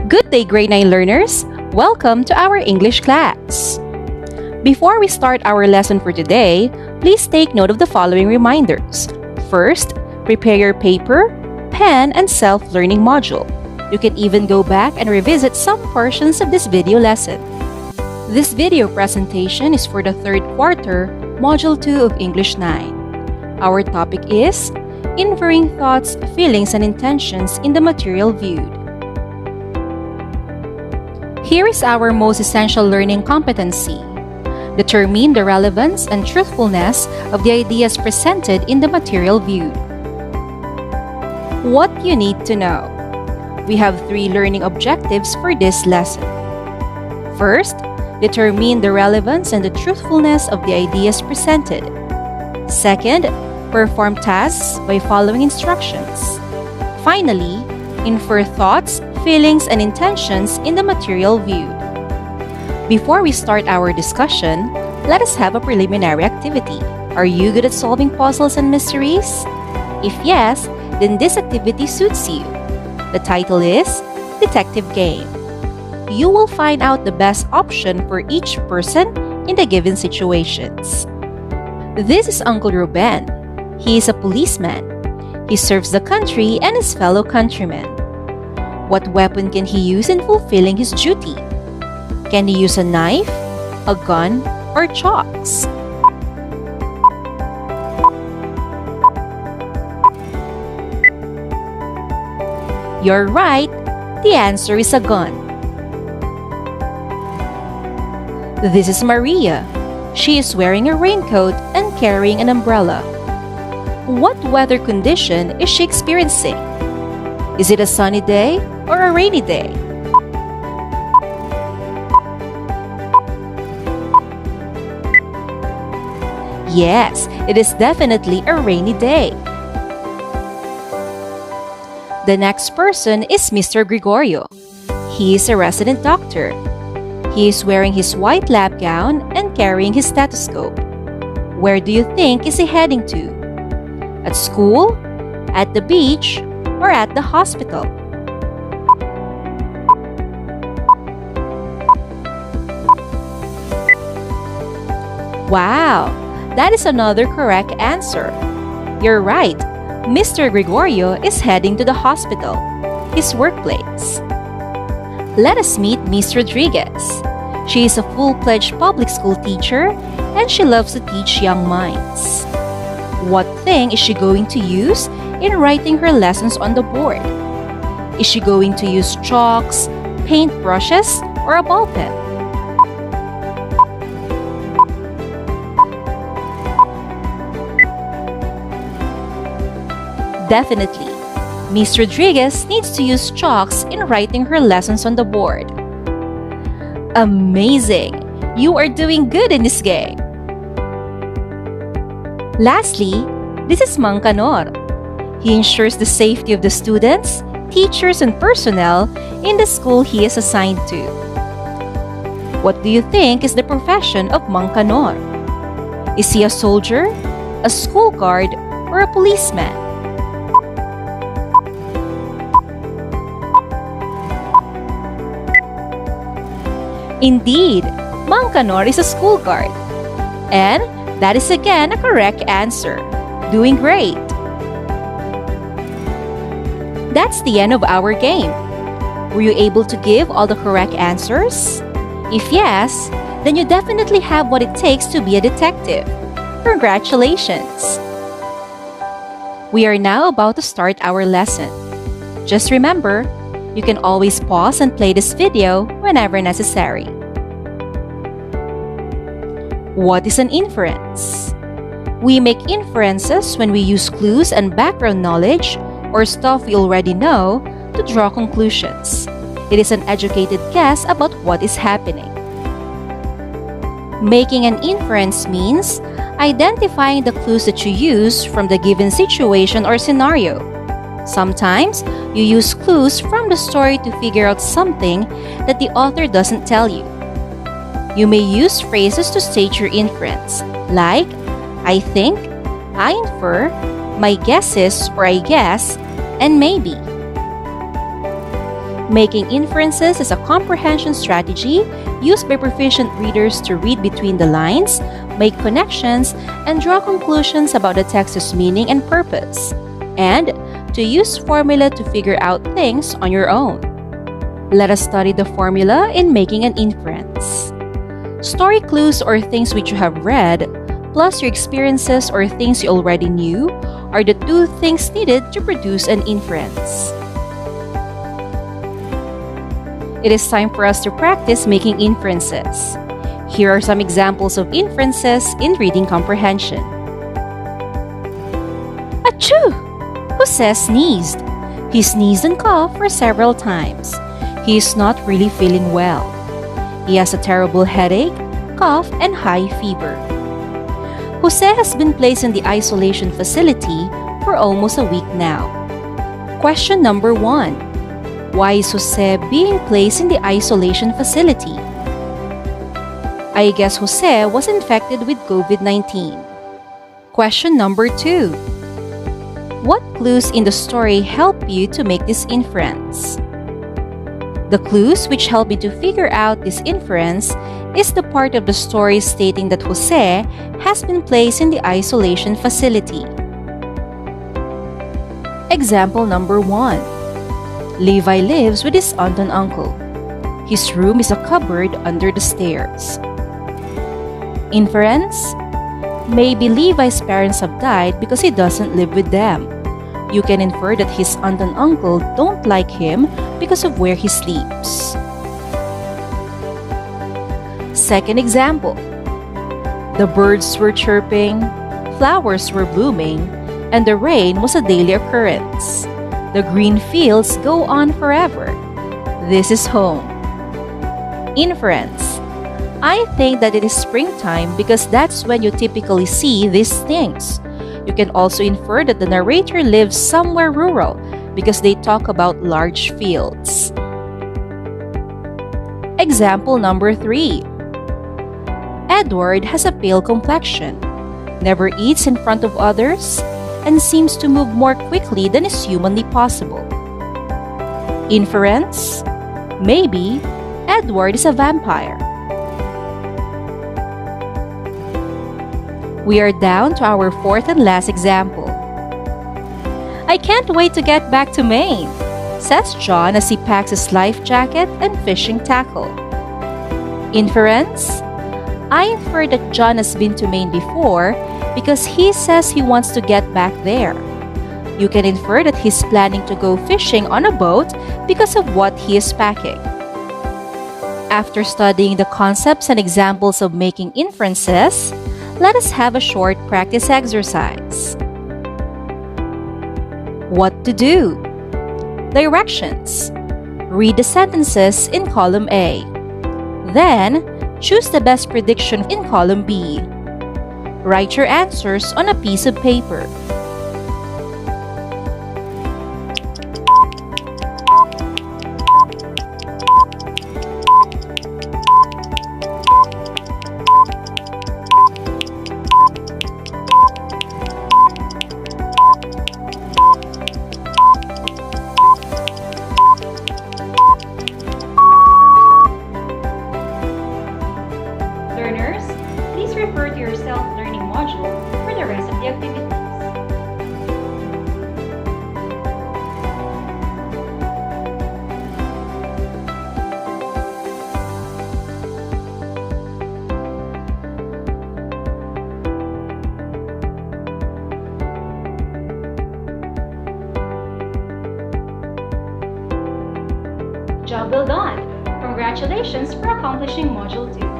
Good day, grade 9 learners! Welcome to our English class. Before we start our lesson for today, please take note of the following reminders. First, prepare your paper, pen, and self-learning module. You can even go back and revisit some portions of this video lesson. This video presentation is for the third quarter, Module 2 of English 9. Our topic is Inferring Thoughts, Feelings, and Intentions in the Material Viewed. Here is our most essential learning competency. Determine the relevance and truthfulness of the ideas presented in the material viewed. What you need to know. We have 3 learning objectives for this lesson. First, determine the relevance and the truthfulness of the ideas presented. Second, perform tasks by following instructions. Finally, infer thoughts, feelings, and intentions in the material viewed. Before we start our discussion, let us have a preliminary activity. Are you good at solving puzzles and mysteries? If yes, then this activity suits you. The title is Detective Game. You will find out the best option for each person in the given situations. This is Uncle Ruben. He is a policeman. He serves the country and his fellow countrymen. What weapon can he use in fulfilling his duty? Can he use a knife, a gun, or chalks? You're right. The answer is a gun. This is Maria. She is wearing a raincoat and carrying an umbrella. What weather condition is she experiencing? Is it a sunny day or a rainy day? Yes, it is definitely a rainy day. The next person is Mr. Gregorio. He is a resident doctor. He is wearing his white lab gown and carrying his stethoscope. Where do you think is he heading to? At school, at the beach, or at the hospital? Wow, that is another correct answer. You're right. Mr. Gregorio is heading to the hospital, his workplace. Let us meet Miss Rodriguez. She is a full-fledged public school teacher and she loves to teach young minds. What thing is she going to use in writing her lessons on the board? Is she going to use chalks, paint brushes, or a ball pen? Definitely, Miss Rodriguez needs to use chalks in writing her lessons on the board. Amazing! You are doing good in this game. Lastly, this is Mang Kanor. He ensures the safety of the students, teachers, and personnel in the school he is assigned to. What do you think is the profession of Mang Kanor? Is he a soldier, a school guard, or a policeman? Indeed, Mang Kanor is a school guard. And that is again a correct answer. Doing great. That's the end of our game. Were you able to give all the correct answers? If yes, then you definitely have what it takes to be a detective. Congratulations! We are now about to start our lesson. Just remember, you can always pause and play this video whenever necessary. What is an inference? We make inferences when we use clues and background knowledge or stuff we already know to draw conclusions. It is an educated guess about what is happening. Making an inference means identifying the clues that you use from the given situation or scenario. Sometimes, you use clues from the story to figure out something that the author doesn't tell you. You may use phrases to state your inference, like, I think, I infer, my guess is or I guess, and maybe. Making inferences is a comprehension strategy used by proficient readers to read between the lines, make connections, and draw conclusions about the text's meaning and purpose, and to use formula to figure out things on your own. Let us study the formula in making an inference. Story clues or things which you have read, plus your experiences or things you already knew, are the two things needed to produce an inference. It is time for us to practice making inferences. Here are some examples of inferences in reading comprehension. Achoo! Jose sneezed. He sneezed and coughed for several times. He is not really feeling well. He has a terrible headache, cough, and high fever. Jose has been placed in the isolation facility for almost a week now. Question number 1. Why is Jose being placed in the isolation facility? I guess Jose was infected with COVID-19. Question number 2. What clues in the story help you to make this inference? The clues which help me to figure out this inference is the part of the story stating that Jose has been placed in the isolation facility. Example number 1. Levi lives with his aunt and uncle. His room is a cupboard under the stairs. Inference: maybe Levi's parents have died because he doesn't live with them. You can infer that his aunt and uncle don't like him because of where he sleeps. Second example. The birds were chirping, flowers were blooming, and the rain was a daily occurrence. The green fields go on forever. This is home. Inference: I think that it is springtime because that's when you typically see these things. You can also infer that the narrator lives somewhere rural because they talk about large fields. Example number 3. Edward has a pale complexion, never eats in front of others, and seems to move more quickly than is humanly possible. Inference: maybe Edward is a vampire. We are down to our fourth and last example. I can't wait to get back to Maine, says John as he packs his life jacket and fishing tackle. Inference: I infer that John has been to Maine before because he says he wants to get back there. You can infer that he's planning to go fishing on a boat because of what he is packing. After studying the concepts and examples of making inferences, let us have a short practice exercise. What to do? Directions. Read the sentences in column A. Then, choose the best prediction in column B. Write your answers on a piece of paper. Learners, please refer to your self-learning module for the rest of the activities. Job well done! Congratulations for accomplishing Module 2.